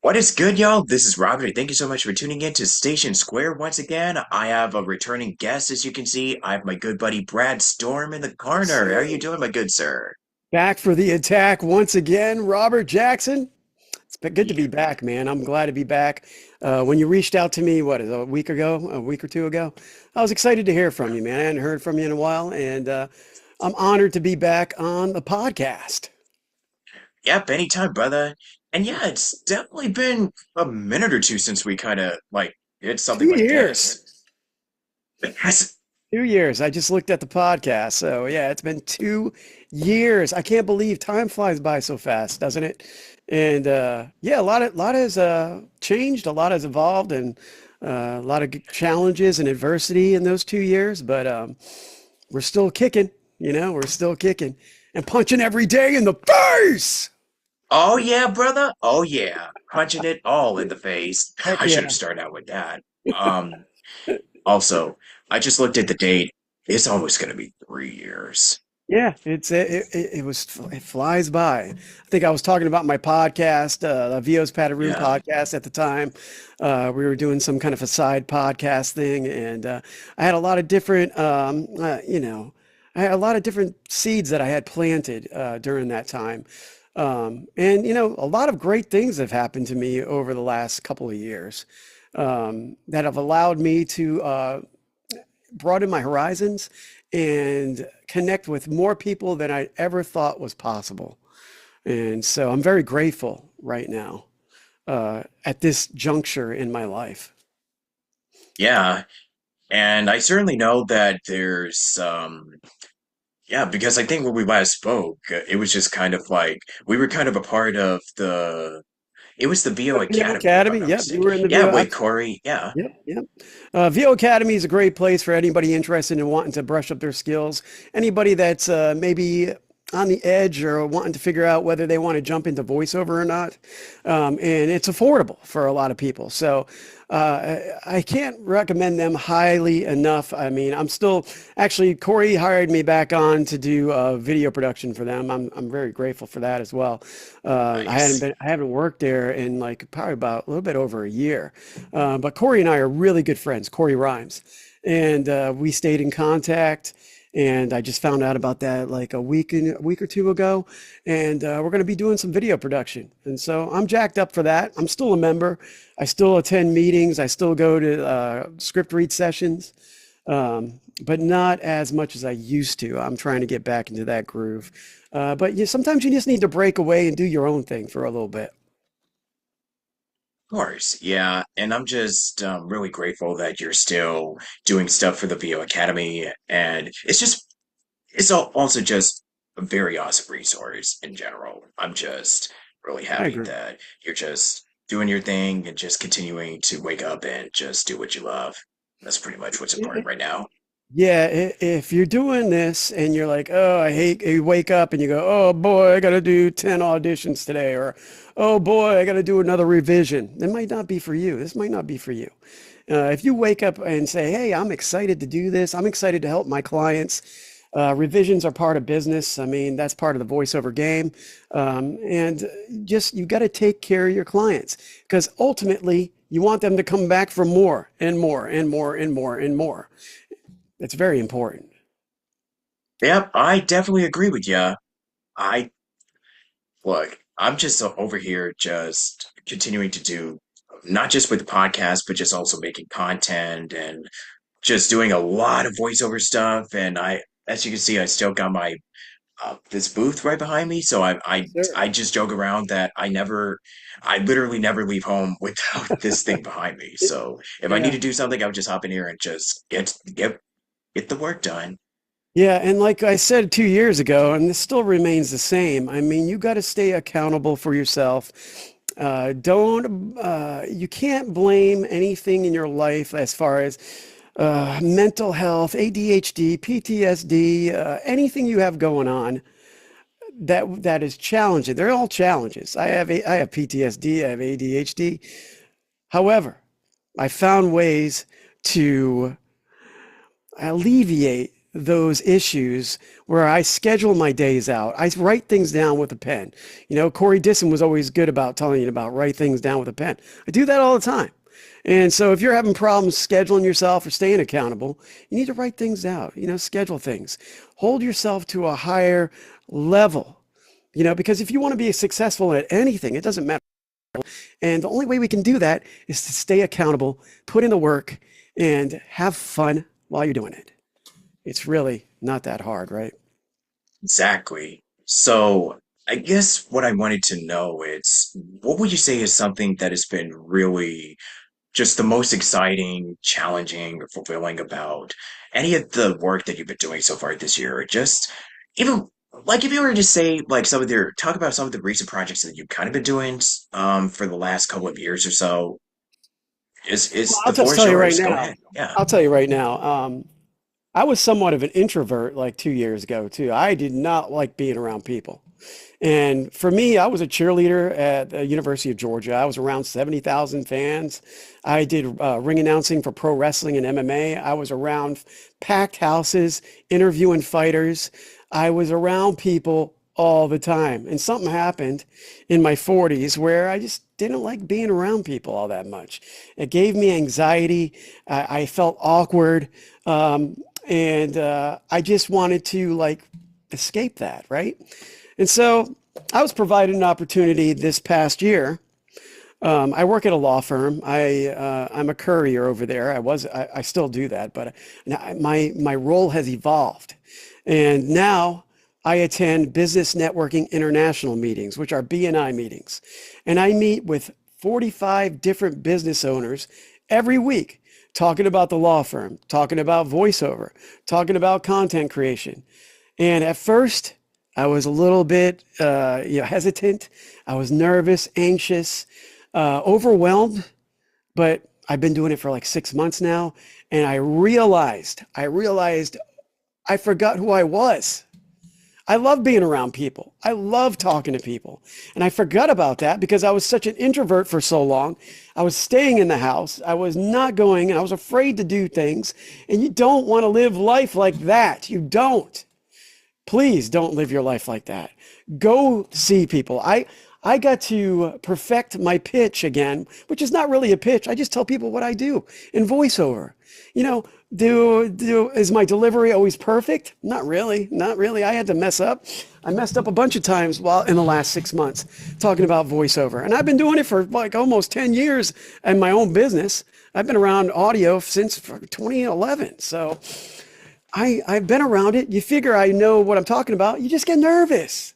What is good, y'all? This is Robert. Thank you so much for tuning in to Station Square once again. I have a returning guest, as you can see. I have my good buddy Brad Storm in the corner. How are you Sir. doing, my good sir? Back for the attack once again, Robert Jackson. It's been good to Yeah. be back, man. I'm glad to be back. When you reached out to me, what, a week ago, a week or two ago, I was excited to hear from you, man. I hadn't heard from you in a while, and I'm honored to be back on the podcast. Yep, anytime, brother. And yeah, it's definitely been a minute or two since we kind of did something Two like years. this. It has 2 years. I just looked at the podcast. So yeah, it's been 2 years. I can't believe time flies by so fast, doesn't it? And yeah, a lot has changed, a lot has evolved, and a lot of challenges and adversity in those 2 years. But we're still kicking. We're still kicking and punching every day in the face. Oh yeah, brother. Oh yeah. Punching it all in the face. Heck I should have yeah. started out with that. Um, Also, I just looked at the date. It's almost going to be 3 years. Yeah, it flies by. I think I was talking about my podcast, the VO's Padded Room Yeah. podcast at the time. We were doing some kind of a side podcast thing, and I had a lot of different, I had a lot of different seeds that I had planted during that time. And a lot of great things have happened to me over the last couple of years that have allowed me to broaden my horizons and connect with more people than I ever thought was possible. And so I'm very grateful right now at this juncture in my life. Yeah. And I certainly know that yeah, because I think when we last spoke, it was just kind of like we were kind of a part of it was the VO VO Academy, if I'm Academy, not yep, you mistaken. were in the Yeah, VO. with Corey. Yeah. Yep, yep. VO Academy is a great place for anybody interested in wanting to brush up their skills. Anybody that's maybe on the edge or wanting to figure out whether they want to jump into voiceover or not. And it's affordable for a lot of people. So I can't recommend them highly enough. I mean, I'm still actually, Corey hired me back on to do video production for them. I'm very grateful for that as well. Nice. I haven't worked there in like probably about a little bit over a year. But Corey and I are really good friends, Corey Rhymes. And we stayed in contact. And I just found out about that like a week or two ago. And we're going to be doing some video production. And so I'm jacked up for that. I'm still a member. I still attend meetings. I still go to script read sessions, but not as much as I used to. I'm trying to get back into that groove. But sometimes you just need to break away and do your own thing for a little bit. Of course. Yeah. And I'm just really grateful that you're still doing stuff for the VO Academy. And also just a very awesome resource in general. I'm just really I happy agree. that you're just doing your thing and just continuing to wake up and just do what you love. That's pretty much what's important right now. Yeah, if you're doing this and you're like, oh, I hate, you wake up and you go, oh boy, I got to do 10 auditions today, or oh boy, I got to do another revision. It might not be for you. This might not be for you. If you wake up and say, hey, I'm excited to do this, I'm excited to help my clients. Revisions are part of business. I mean, that's part of the voiceover game. And just, you got to take care of your clients because ultimately you want them to come back for more and more and more and more and more. It's very important. Yep, I definitely agree with you. I Look, I'm just over here just continuing to do not just with the podcast, but just also making content and just doing a lot of voiceover stuff. And as you can see, I still got my this booth right behind me. So Yes, sir. I just joke around that I literally never leave home without this thing behind me. So if I need Yeah. to do something, I would just hop in here and just get the work done. Yeah. And like I said 2 years ago, and this still remains the same, I mean, you got to stay accountable for yourself. You can't blame anything in your life as far as mental health, ADHD, PTSD, anything you have going on that is challenging. They're all challenges. I have PTSD, I have ADHD. However, I found ways to alleviate those issues where I schedule my days out. I write things down with a pen. Corey Disson was always good about telling you about write things down with a pen. I do that all the time. And so if you're having problems scheduling yourself or staying accountable, you need to write things out, schedule things. Hold yourself to a higher level, because if you want to be successful at anything, it doesn't matter. And the only way we can do that is to stay accountable, put in the work, and have fun while you're doing it. It's really not that hard, right? Exactly. So I guess what I wanted to know is what would you say is something that has been really just the most exciting, challenging, or fulfilling about any of the work that you've been doing so far this year? Or just even like if you were to say like talk about some of the recent projects that you've kind of been doing for the last couple of years or so. Well, Is I'll the floor just is tell you right yours. Go now. ahead. Yeah. I'll tell you right now. I was somewhat of an introvert like 2 years ago, too. I did not like being around people. And for me, I was a cheerleader at the University of Georgia. I was around 70,000 fans. I did ring announcing for pro wrestling and MMA. I was around packed houses, interviewing fighters. I was around people all the time. And something happened in my 40s where I just didn't like being around people all that much. It gave me anxiety. I felt awkward. And I just wanted to like escape that, right? And so I was provided an opportunity this past year. I work at a law firm. I'm a courier over there. I still do that, but my role has evolved, and now I attend Business Networking International meetings, which are BNI meetings, and I meet with 45 different business owners every week, talking about the law firm, talking about voiceover, talking about content creation. And at first, I was a little bit hesitant. I was nervous, anxious, overwhelmed, but I've been doing it for like 6 months now. And I realized I forgot who I was. I love being around people. I love talking to people. And I forgot about that because I was such an introvert for so long. I was staying in the house. I was not going, and I was afraid to do things. And you don't want to live life like that. You don't. Please don't live your life like that. Go see people. I got to perfect my pitch again, which is not really a pitch. I just tell people what I do in voiceover. You know, do is my delivery always perfect? Not really. Not really. I had to mess up. I messed up a bunch of times while in the last 6 months talking about voiceover. And I've been doing it for like almost 10 years in my own business. I've been around audio since 2011. So I've been around it. You figure I know what I'm talking about. You just get nervous.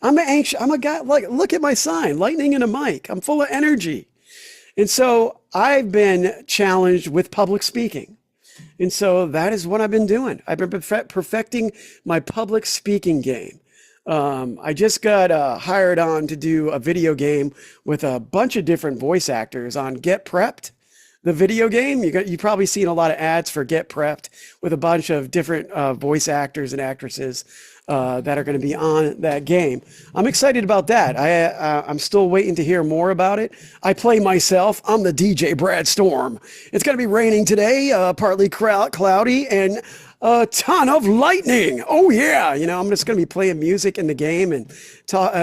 I'm anxious. I'm a guy like, look at my sign, lightning in a mic. I'm full of energy. And so I've been challenged with public speaking. And so that is what I've been doing. I've been perfecting my public speaking game. I just got hired on to do a video game with a bunch of different voice actors on Get Prepped, the video game. You probably seen a lot of ads for Get Prepped with a bunch of different voice actors and actresses that are going to be on that game. I'm excited about that. I'm still waiting to hear more about it. I play myself. I'm the DJ Brad Storm. It's going to be raining today, partly cloudy, and a ton of lightning. Oh yeah, I'm just going to be playing music in the game and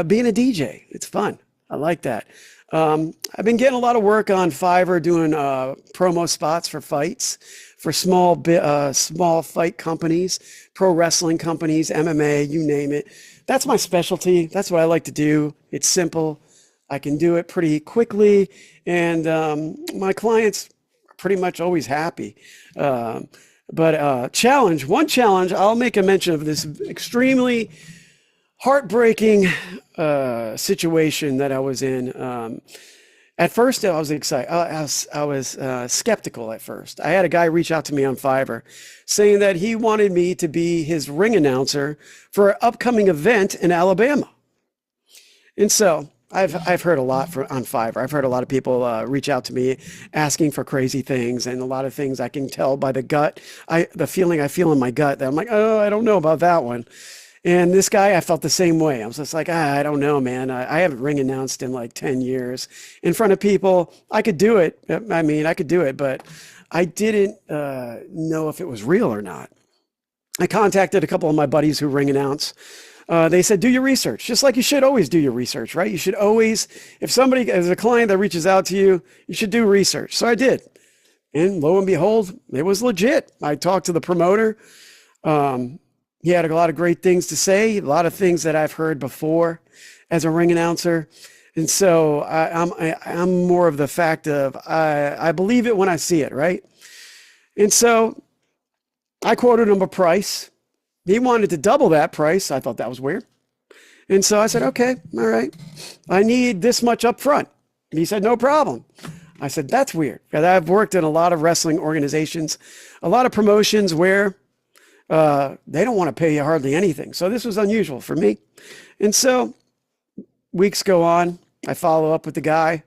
being a DJ. It's fun. I like that. I've been getting a lot of work on Fiverr doing promo spots for fights, for small fight companies, pro wrestling companies, MMA, you name it. That's my specialty. That's what I like to do. It's simple. I can do it pretty quickly, and my clients are pretty much always happy. But one challenge, I'll make a mention of this extremely heartbreaking situation that I was in. At first, I was excited. I was skeptical at first. I had a guy reach out to me on Fiverr saying that he wanted me to be his ring announcer for an upcoming event in Alabama. And so I've heard a lot on Fiverr. I've heard a lot of people reach out to me asking for crazy things, and a lot of things I can tell by the feeling I feel in my gut that I'm like, oh, I don't know about that one. And this guy, I felt the same way. I was just like, I don't know, man. I haven't ring announced in like 10 years in front of people. I could do it. I mean, I could do it, but I didn't know if it was real or not. I contacted a couple of my buddies who ring announce. They said, do your research, just like you should always do your research, right? You should always, if somebody is a client that reaches out to you, you should do research. So I did. And lo and behold, it was legit. I talked to the promoter. Um, he had a lot of great things to say, a lot of things that I've heard before as a ring announcer. And so I'm more of the fact of I believe it when I see it, right? And so I quoted him a price. He wanted to double that price. I thought that was weird. And so I said, okay, all right. I need this much up front. He said, no problem. I said, that's weird. Because I've worked in a lot of wrestling organizations, a lot of promotions where they don't want to pay you hardly anything. So this was unusual for me. And so weeks go on. I follow up with the guy,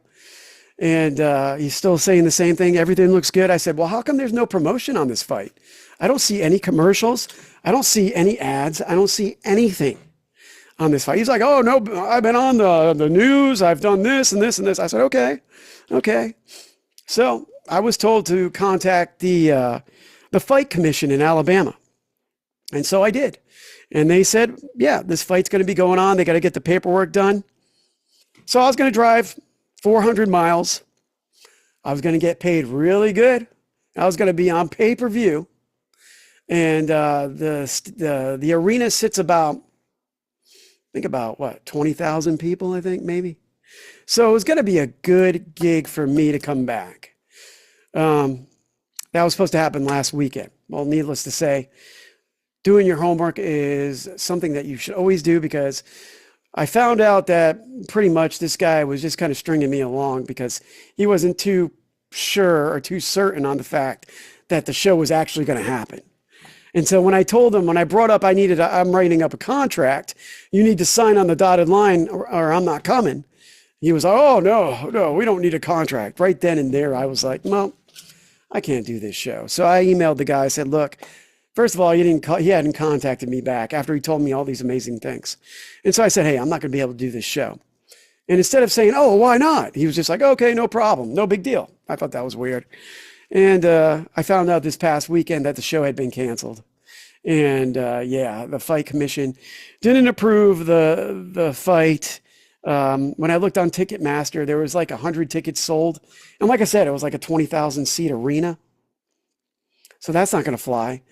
and he's still saying the same thing. Everything looks good. I said, well, how come there's no promotion on this fight? I don't see any commercials. I don't see any ads. I don't see anything on this fight. He's like, oh, no, I've been on the news. I've done this and this and this. I said, okay, okay. So I was told to contact the fight commission in Alabama. And so I did. And they said, yeah, this fight's going to be going on. They got to get the paperwork done. So I was going to drive 400 miles. I was going to get paid really good. I was going to be on pay-per-view. And the arena sits about, think about what, 20,000 people, I think, maybe. So it was going to be a good gig for me to come back. That was supposed to happen last weekend. Well, needless to say, doing your homework is something that you should always do, because I found out that pretty much this guy was just kind of stringing me along because he wasn't too sure or too certain on the fact that the show was actually going to happen. And so when I told him, when I brought up I'm writing up a contract, you need to sign on the dotted line or I'm not coming. He was like, oh, no, we don't need a contract. Right then and there, I was like, well, I can't do this show. So I emailed the guy. I said, look, first of all, he hadn't contacted me back after he told me all these amazing things. And so I said, hey, I'm not going to be able to do this show. And instead of saying, oh, why not? He was just like, okay, no problem. No big deal. I thought that was weird. And I found out this past weekend that the show had been canceled. And yeah, the fight commission didn't approve the fight. When I looked on Ticketmaster, there was like 100 tickets sold. And like I said, it was like a 20,000 seat arena. So that's not going to fly.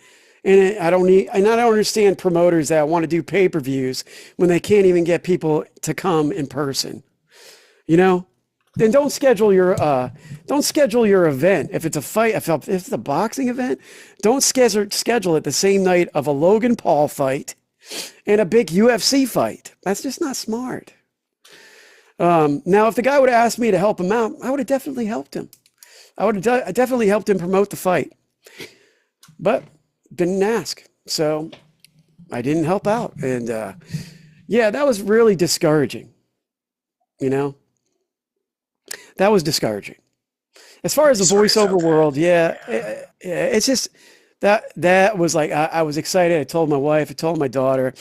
And I don't understand promoters that want to do pay-per-views when they can't even get people to come in person. You know, then don't schedule your event. If it's a fight, if it's a boxing event, don't schedule it the same night of a Logan Paul fight and a big UFC fight. That's just not smart. Now, if the guy would have asked me to help him out, I would have definitely helped him. I would have definitely helped him promote the fight, but didn't ask, so I didn't help out. And yeah, that was really discouraging. You know, that was discouraging. As far as the Sorry voiceover about that. world, yeah, Yeah. it's just that was like I was excited. I told my wife, I told my daughter,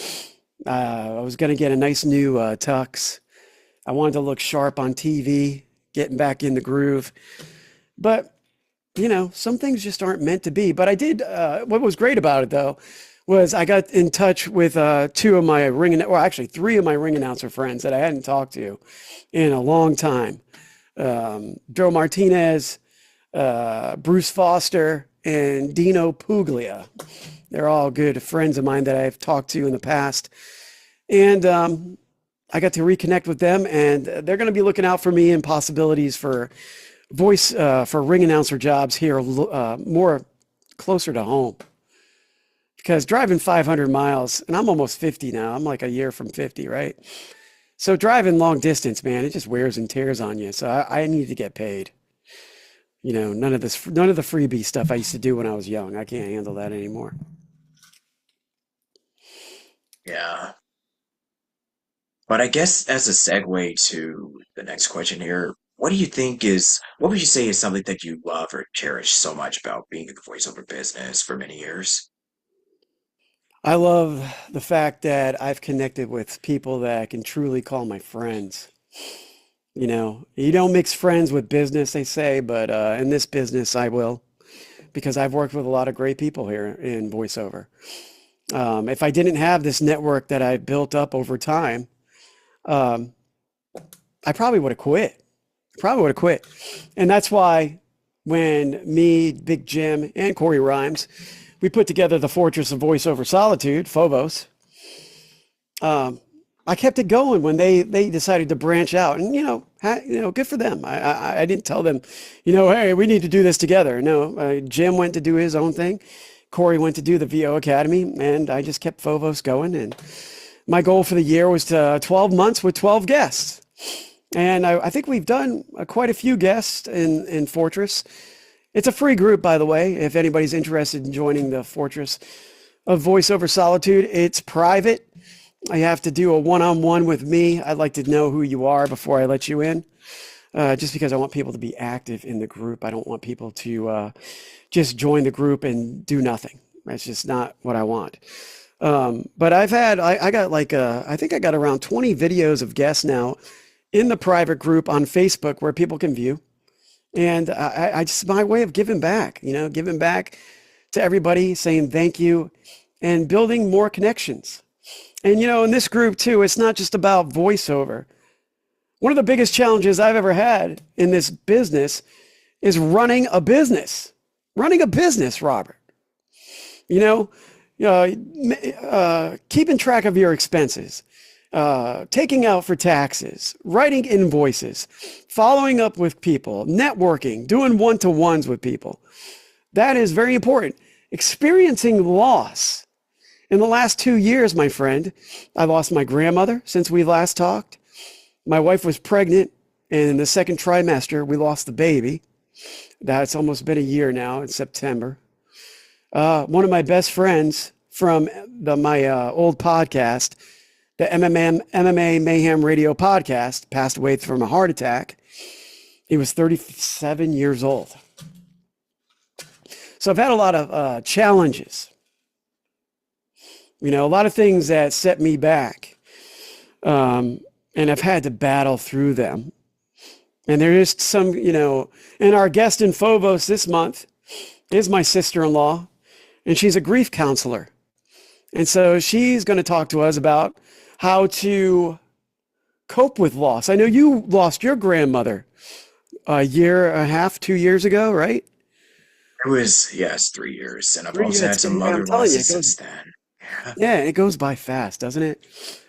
I was gonna get a nice new tux. I wanted to look sharp on TV, getting back in the groove. But, you know, some things just aren't meant to be. But I did, what was great about it, though, was I got in touch with actually three of my ring announcer friends that I hadn't talked to in a long time. Joe Martinez, Bruce Foster, and Dino Puglia. They're all good friends of mine that I've talked to in the past. And I got to reconnect with them, and they're going to be looking out for me and possibilities for for ring announcer jobs here, more closer to home. Because driving 500 miles, and I'm almost 50 now, I'm like a year from 50, right? So driving long distance, man, it just wears and tears on you. So I need to get paid. You know, none of the freebie stuff I used to do when I was young. I can't handle that anymore. Yeah. But I guess as a segue to the next question here, what would you say is something that you love or cherish so much about being in the voiceover business for many years? I love the fact that I've connected with people that I can truly call my friends. You know, you don't mix friends with business, they say, but in this business, I will, because I've worked with a lot of great people here in voiceover. If I didn't have this network that I built up over time, um, I probably would have quit. Probably would have quit. And that's why when me, Big Jim, and Corey Rhymes, we put together the Fortress of Voiceover Solitude, Phobos, um, I kept it going when they decided to branch out, and good for them. I didn't tell them, hey, we need to do this together. No, Jim went to do his own thing, Corey went to do the VO Academy, and I just kept Phobos going. And my goal for the year was to 12 months with 12 guests, and I think we've done quite a few guests in Fortress. It's a free group, by the way, if anybody's interested in joining the Fortress of Voiceover Solitude. It's private. I have to do a one-on-one with me. I'd like to know who you are before I let you in, just because I want people to be active in the group. I don't want people to just join the group and do nothing. That's just not what I want. But I got I think I got around 20 videos of guests now in the private group on Facebook where people can view. And I just, my way of giving back, giving back to everybody, saying thank you and building more connections. And, in this group too, it's not just about voiceover. One of the biggest challenges I've ever had in this business is running a business. Running a business, Robert. You know, keeping track of your expenses, taking out for taxes, writing invoices, following up with people, networking, doing one-to-ones with people. That is very important. Experiencing loss. In the last 2 years, my friend, I lost my grandmother since we last talked. My wife was pregnant, and in the second trimester, we lost the baby. That's almost been a year now. It's September. One of my best friends from my old podcast, the MMA Mayhem Radio podcast, passed away from a heart attack. He was 37 years old. So I've had a lot of challenges. A lot of things that set me back. And I've had to battle through them. And there is some, and our guest in Phobos this month is my sister-in-law, and she's a grief counselor. And so she's going to talk to us about how to cope with loss. I know you lost your grandmother a year and a half, 2 years ago, right? It was, yes, 3 years. And I've 3 years. also had some I'm mother telling you, losses since then. Yeah. yeah, it goes by fast, doesn't it?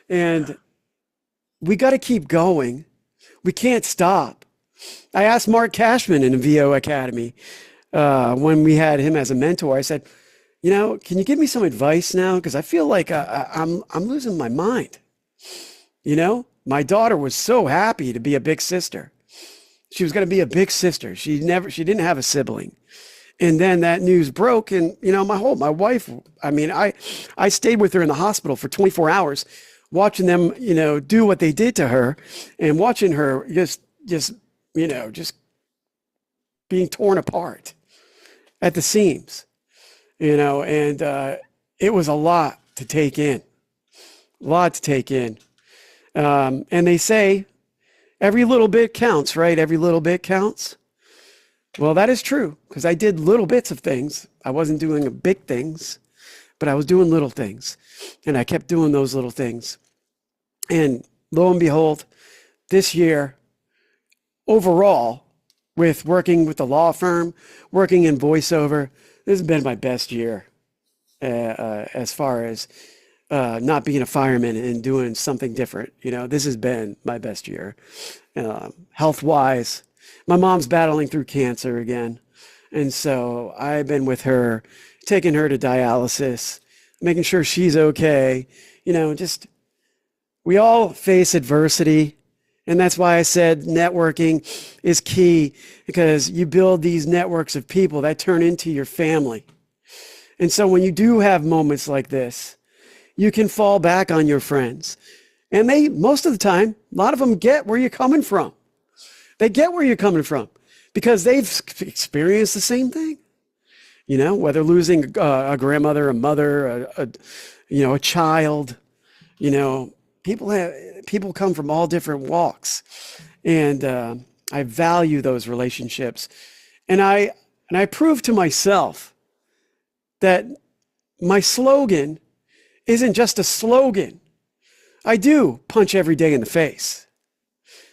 Yeah. And we got to keep going. We can't stop. I asked Mark Cashman in the VO Academy when we had him as a mentor. I said, can you give me some advice now? Because I feel like I'm losing my mind. My daughter was so happy to be a big sister. She was going to be a big sister. She didn't have a sibling. And then that news broke, and my wife. I mean, I stayed with her in the hospital for 24 hours, watching them, do what they did to her, and watching her just being torn apart at the seams, and it was a lot to take in, and they say every little bit counts, right? Every little bit counts. Well, that is true, because I did little bits of things. I wasn't doing big things, but I was doing little things, and I kept doing those little things. And lo and behold, this year, overall, with working with the law firm, working in voiceover, this has been my best year as far as not being a fireman and doing something different. This has been my best year. Health-wise, my mom's battling through cancer again. And so I've been with her, taking her to dialysis, making sure she's okay. We all face adversity. And that's why I said networking is key, because you build these networks of people that turn into your family. And so when you do have moments like this, you can fall back on your friends. And they, most of the time, a lot of them get where you're coming from. They get where you're coming from because they've experienced the same thing. Whether losing a grandmother, a mother, a child, people come from all different walks, and I value those relationships, and I prove to myself that my slogan isn't just a slogan. I do punch every day in the face.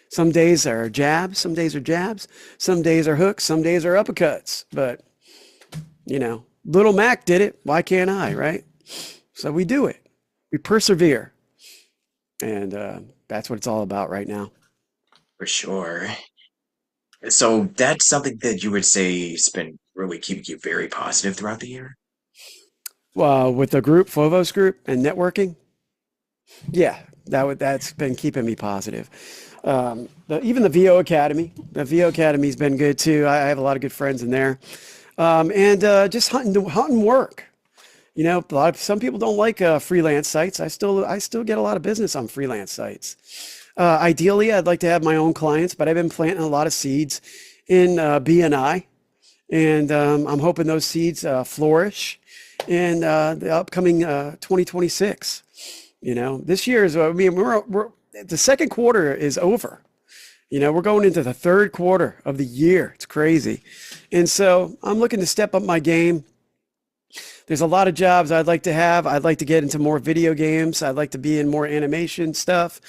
Some days are jabs, some days are jabs, some days are hooks, some days are uppercuts. But, Little Mac did it. Why can't I, right? So we do it. We persevere. And that's what it's all about right now. For sure. So that's something that you would say has been really keeping you very positive throughout the year? With the group, Phobos group, and networking, yeah, that's been keeping me positive. Even the VO Academy, the VO Academy's been good too. I have a lot of good friends in there, and just hunting work. Some people don't like freelance sites. I still get a lot of business on freelance sites. Ideally, I'd like to have my own clients, but I've been planting a lot of seeds in BNI, and I'm hoping those seeds flourish in the upcoming 2026. This year is, I mean, we're the second quarter is over. We're going into the third quarter of the year. It's crazy. And so I'm looking to step up my game. There's a lot of jobs I'd like to have. I'd like to get into more video games. I'd like to be in more animation stuff.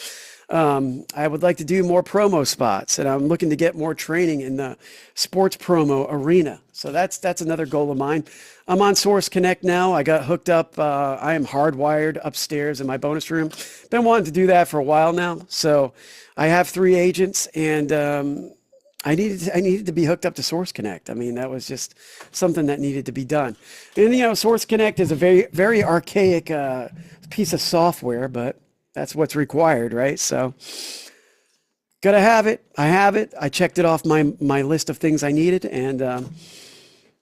I would like to do more promo spots, and I'm looking to get more training in the sports promo arena. So that's another goal of mine. I'm on Source Connect now. I got hooked up. I am hardwired upstairs in my bonus room. Been wanting to do that for a while now. So I have 3 agents, and I needed to be hooked up to Source Connect. I mean, that was just something that needed to be done. And Source Connect is a very very archaic piece of software, but that's what's required, right? So gotta have it. I have it. I checked it off my list of things I needed, and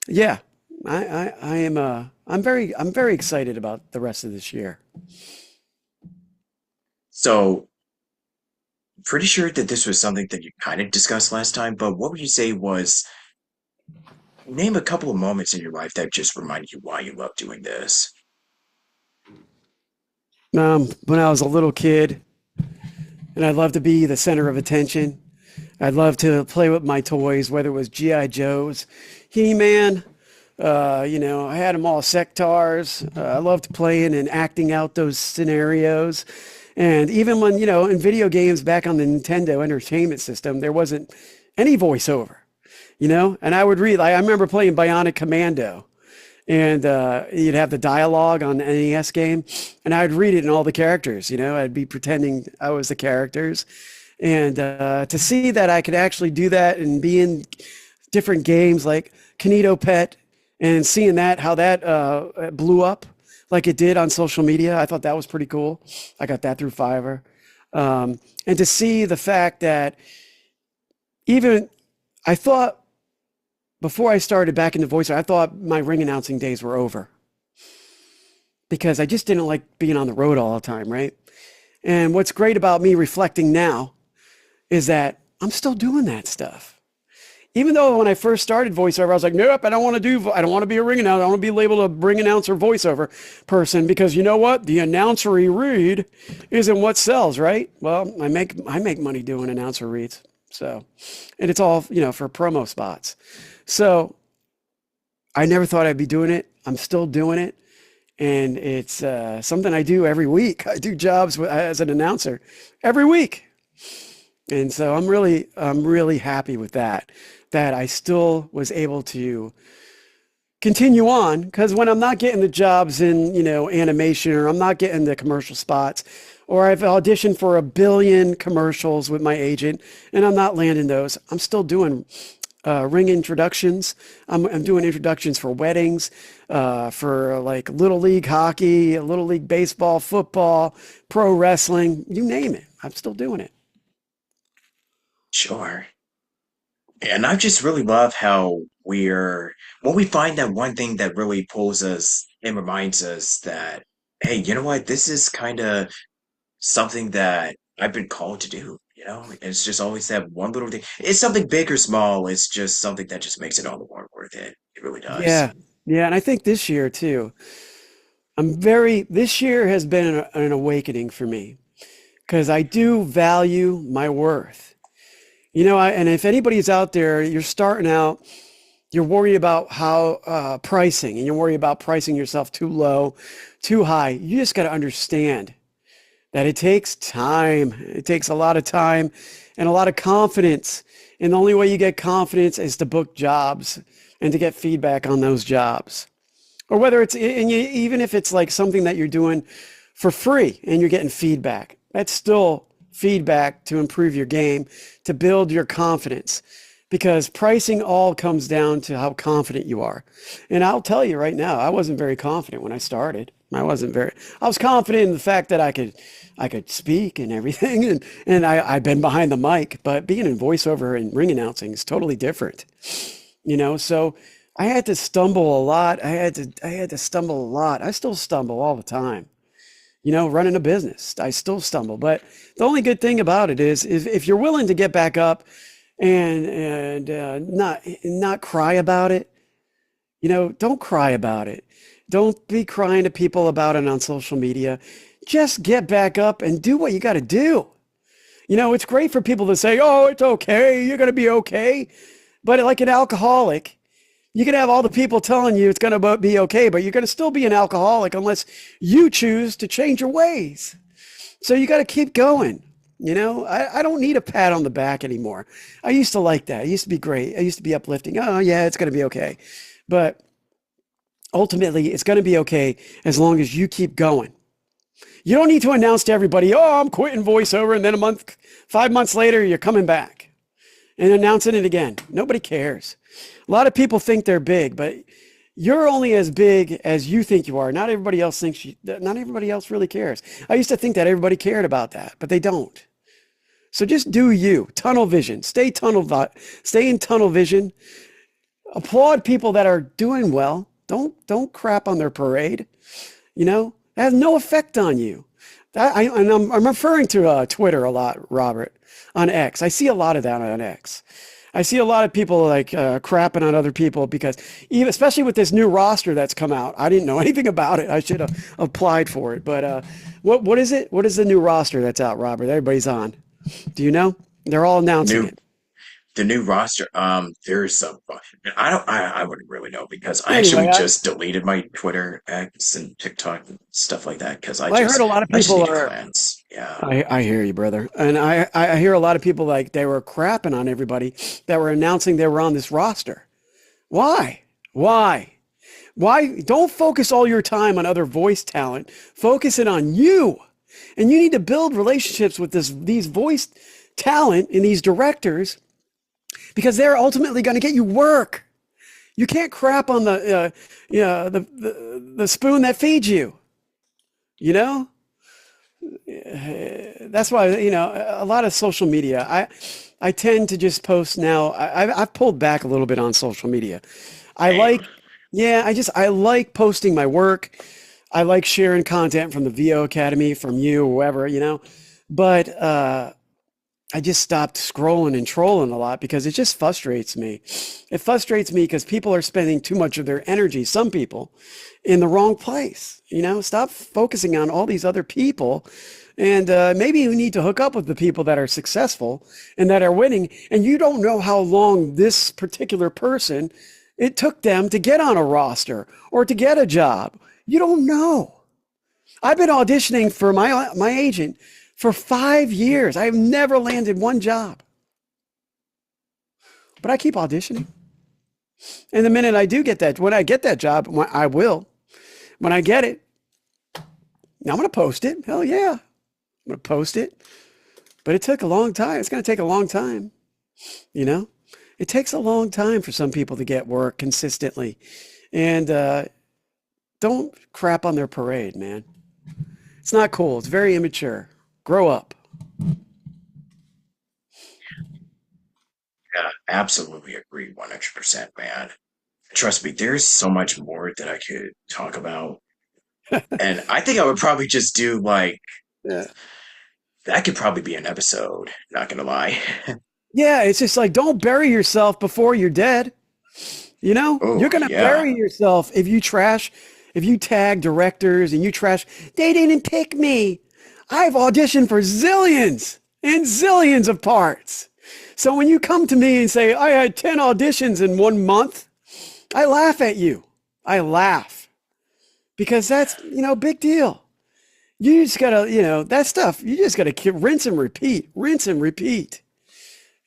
yeah, I am. I'm very excited about the rest of this year. So, pretty sure that this was something that you kind of discussed last time, but what would you say was name a couple of moments in your life that just remind you why you love doing this? When I was a little kid, and I'd love to be the center of attention. I'd love to play with my toys, whether it was GI Joes, He-Man. I had them all sectars. I loved playing and acting out those scenarios. And even when, in video games back on the Nintendo Entertainment System, there wasn't any voiceover, and I would read. I remember playing Bionic Commando, and you'd have the dialogue on the NES game, and I'd read it in all the characters. I'd be pretending I was the characters, and to see that I could actually do that and be in different games like Kinito Pet, and seeing that how that blew up like it did on social media, I thought that was pretty cool. I got that through Fiverr, and to see the fact that even I thought before I started back into voiceover, I thought my ring announcing days were over because I just didn't like being on the road all the time, right? And what's great about me reflecting now is that I'm still doing that stuff. Even though when I first started voiceover, I was like, nope, I don't want to be a ring announcer. I want to be labeled a ring announcer voiceover person because you know what? The announcery read isn't what sells, right? Well, I make money doing announcer reads. So, and it's all, for promo spots. So I never thought I'd be doing it. I'm still doing it. And it's something I do every week. I do jobs as an announcer every week. And so I'm really happy with that I still was able to continue on because when I'm not getting the jobs in, animation, or I'm not getting the commercial spots, or I've auditioned for a billion commercials with my agent and I'm not landing those, I'm still doing ring introductions. I'm doing introductions for weddings, for like little league hockey, little league baseball, football, pro wrestling, you name it. I'm still doing it. Sure. And I just really love how when we find that one thing that really pulls us and reminds us that, hey, you know what? This is kind of something that I've been called to do. It's just always that one little thing. It's something big or small. It's just something that just makes it all the more worth it. It really does. Yeah. Yeah. And I think this year too, this year has been an awakening for me because I do value my worth. And if anybody's out there, you're starting out, you're worried about how pricing, and you're worried about pricing yourself too low, too high. You just got to understand that it takes time. It takes a lot of time and a lot of confidence. And the only way you get confidence is to book jobs and to get feedback on those jobs. Or whether it's, and even if it's like something that you're doing for free and you're getting feedback, that's still feedback to improve your game, to build your confidence. Because pricing all comes down to how confident you are. And I'll tell you right now, I wasn't very confident when I started. I was confident in the fact that I could speak and everything. And I've been behind the mic, but being in voiceover and ring announcing is totally different, so I had to stumble a lot. I had to stumble a lot. I still stumble all the time, running a business. I still stumble, but the only good thing about it is if you're willing to get back up and not cry about it, don't cry about it. Don't be crying to people about it on social media. Just get back up and do what you got to do. It's great for people to say, "Oh, it's okay. You're going to be okay." But like an alcoholic, you can have all the people telling you it's going to be okay, but you're going to still be an alcoholic unless you choose to change your ways. So you got to keep going. I don't need a pat on the back anymore. I used to like that. I used to be great. I used to be uplifting. Oh, yeah, it's going to be okay. But ultimately, it's going to be okay as long as you keep going. You don't need to announce to everybody, "Oh, I'm quitting voiceover." And then 5 months later, you're coming back and announcing it again. Nobody cares. A lot of people think they're big, but you're only as big as you think you are. Not everybody else not everybody else really cares. I used to think that everybody cared about that, but they don't. So just do you. Tunnel vision. Stay in tunnel vision. Applaud people that are doing well. Don't crap on their parade. It has no effect on you. I'm referring to Twitter a lot, Robert, on X. I see a lot of that on X. I see a lot of people like crapping on other people because especially with this new roster that's come out. I didn't know anything about it. I should have applied for it. But what is it? What is the new roster that's out, Robert? Everybody's on. Do you know? They're all announcing New it. the new roster. There's a I wouldn't really know because I Anyway, actually just deleted my Twitter, X, and TikTok and stuff like that because I heard a lot of I just people need to are. cleanse. Yeah. I hear you, brother. And I hear a lot of people like they were crapping on everybody that were announcing they were on this roster. Why? Why? Why? Don't focus all your time on other voice talent. Focus it on you. And you need to build relationships with these voice talent and these directors because they're ultimately going to get you work. You can't crap on the spoon that feeds you. You know, that's why a lot of social media. I tend to just post now. I've pulled back a little bit on social media. I Same. like, yeah, I like posting my work. I like sharing content from the VO Academy, from you, whoever, But I just stopped scrolling and trolling a lot because it just frustrates me. It frustrates me because people are spending too much of their energy, some people, in the wrong place. Stop focusing on all these other people. And maybe you need to hook up with the people that are successful and that are winning. And you don't know how long this particular person, it took them to get on a roster or to get a job. You don't know. I've been auditioning for my agent for 5 years. I've never landed one job, but I keep auditioning. And the minute I do get that, when I get that job, I will. When I get it, I'm going to post it. Hell yeah. I'm going to post it. But it took a long time. It's going to take a long time. You know, it takes a long time for some people to get work consistently. And don't crap on their parade, man. It's not cool. It's very immature. Grow up. Yeah, absolutely agree 100%, man. Trust me, there's so much more that I could talk about. And I think I would probably just do like Yeah. that could probably be an episode, not gonna lie. Yeah, it's just like don't bury yourself before you're dead. You're Oh, going to yeah. bury yourself if you tag directors and you trash, they didn't pick me. I've auditioned for zillions and zillions of parts. So when you come to me and say, I had 10 auditions in 1 month, I laugh at you. I laugh because that's, big deal. You just gotta, that stuff, you just gotta rinse and repeat, rinse and repeat.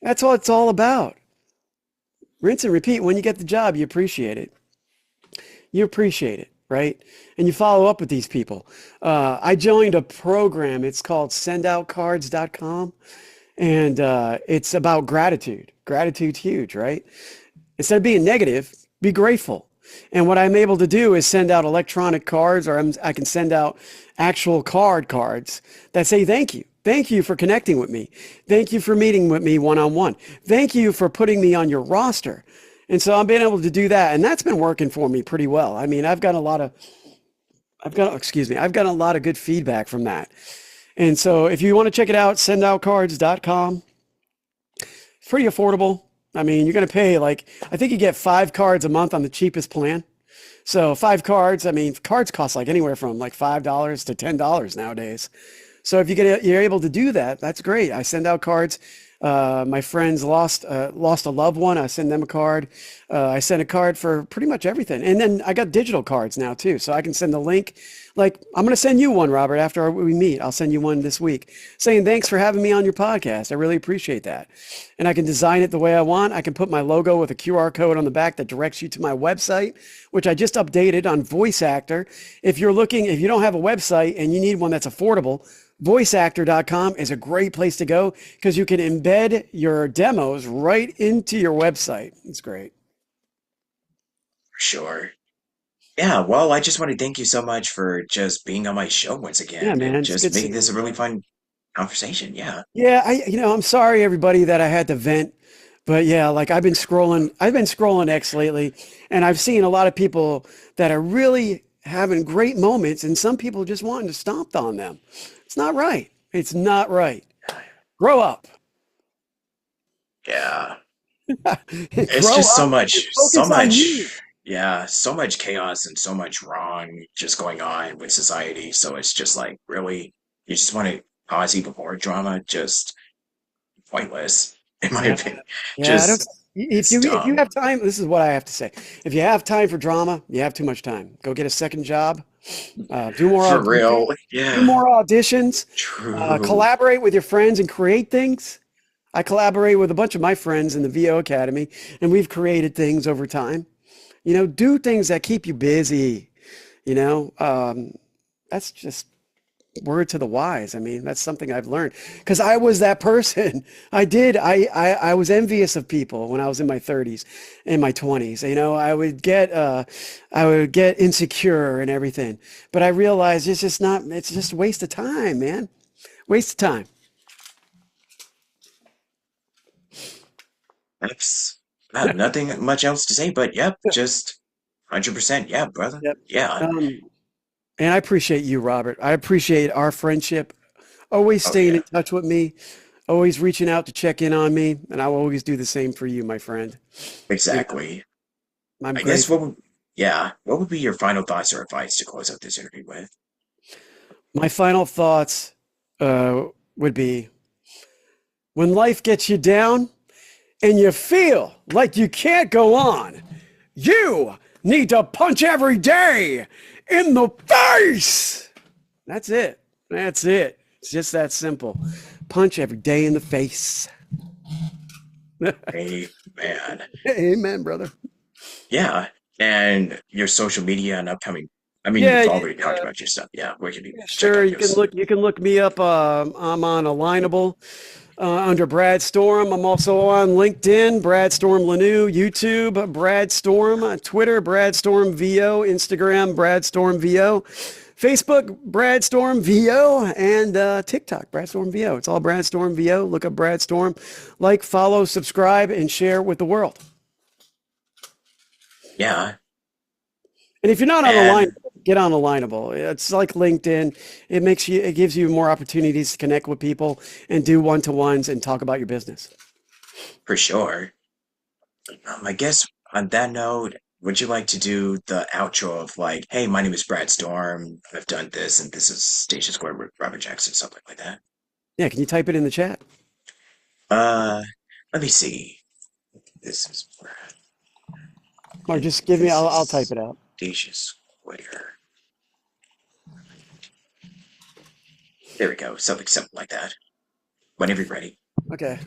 That's what it's all about. Rinse and repeat. When you get the job, you appreciate it. You appreciate it, right? And you follow up with these people. I joined a program. It's called sendoutcards.com. And it's about gratitude. Gratitude's huge, right? Instead of being negative, be grateful. And what I'm able to do is send out electronic cards, or I can send out actual cards that say thank you. Thank you for connecting with me. Thank you for meeting with me one on one. Thank you for putting me on your roster. And so I'm being able to do that. And that's been working for me pretty well. I mean, I've got a lot of good feedback from that. And so if you want to check it out, sendoutcards.com. It's pretty affordable. I mean, you're going to pay like, I think you get 5 cards a month on the cheapest plan. So 5 cards, I mean, cards cost like anywhere from like $5 to $10 nowadays. So if you're able to do that, that's great. I send out cards. My friends lost a loved one. I send them a card. I send a card for pretty much everything. And then I got digital cards now too. So I can send a link. Like I'm going to send you one, Robert, after we meet. I'll send you one this week saying, thanks for having me on your podcast. I really appreciate that. And I can design it the way I want. I can put my logo with a QR code on the back that directs you to my website, which I just updated on Voice Actor. If you don't have a website and you need one that's affordable, voiceactor.com is a great place to go because you can embed your demos right into your website. It's great. For sure. Yeah, well, I just want to thank you so much for just being on my show once Yeah, again man, and it's just good making seeing this a you. really fun conversation. Yeah, Yeah, I'm sorry everybody that I had to vent, but yeah, like I've been scrolling X lately, and I've seen a lot of people that are really having great moments, and some people just wanting to stomp on them. It's not right. It's not right. Grow up. yeah. It's Grow just up and focus on you. so much chaos and so much wrong just going on with society. So it's just like really, you just want to cause even more drama, just pointless, in my Yeah. opinion. Yeah, I don't. Just, it's If you dumb. have time, this is what I have to say. If you have time for drama, you have too much time. Go get a second job. Do more For real. do Yeah, more auditions. true. Collaborate with your friends and create things. I collaborate with a bunch of my friends in the VO Academy, and we've created things over time. Do things that keep you busy. You know, that's just word to the wise. I mean, that's something I've learned because I was that person. I did. I was envious of people when I was in my 30s, in my 20s. I would get insecure and everything. But I realized it's just not. It's just a waste of time, man. Waste of time. That's nothing much else to say, but yep, just 100%. Yeah, brother. Yep. Yeah. Um, and I appreciate you, Robert. I appreciate our friendship. Always Oh, staying yeah. in touch with me. Always reaching out to check in on me, and I will always do the same for you, my friend. You know, Exactly. I'm I guess grateful. what would be your final thoughts or advice to close out this interview with? My final thoughts would be when life gets you down and you feel like you can't go on, you need to punch every day in the face. That's it. That's it. It's just that simple. Punch every day in the face. Hey, man. Amen, brother. Yeah. And your social media and upcoming, I mean, Yeah, you've already talked about your stuff. Yeah. Where can people check sure. out yours? You can look me up. I'm on Alignable under Brad Storm. I'm also on LinkedIn, Brad Storm Lanou, YouTube, Brad Storm, Twitter, Brad Storm VO, Instagram, Brad Storm VO, Facebook, Brad Storm VO, and TikTok, Brad Storm VO. It's all Brad Storm VO. Look up Brad Storm. Like, follow, subscribe, and share with the world. Yeah. And if you're not on Alignable, And get on Alignable. It's like LinkedIn. It gives you more opportunities to connect with people and do one-to-ones and talk about your business. for sure. I guess on that note, would you like to do the outro of like, hey, my name is Brad Storm. I've done this and this is Station Square with Robert Jackson, something like that? Yeah, can you type it in the chat? Uh, let me see. This is Brad. Or And just give me, this I'll type is it out. Station Square. There we go. Something simple like that. Whenever you're ready. Okay.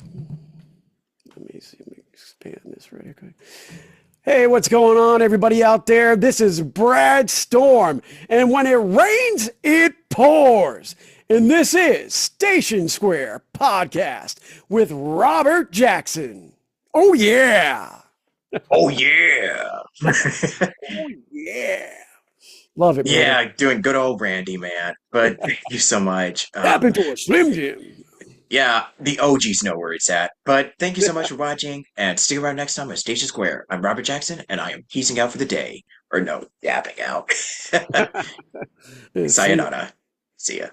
Let me see. Let me expand this really quick. Hey, what's going on, everybody out there? This is Brad Storm, and when it rains, it pours. And this is Station Square Podcast with Robert Jackson. Oh, yeah. Oh yeah. Oh, yeah. Love it, man. Yeah, doing good old Randy, man. But thank you so much. Happened to a Slim Jim. Yeah, the OGs know where it's at. But thank you so much for watching, and stick around next time at Station Square. I'm Robert Jackson, and I am peacing out for the day. Or no, yapping out. See ya. Sayonara. See ya.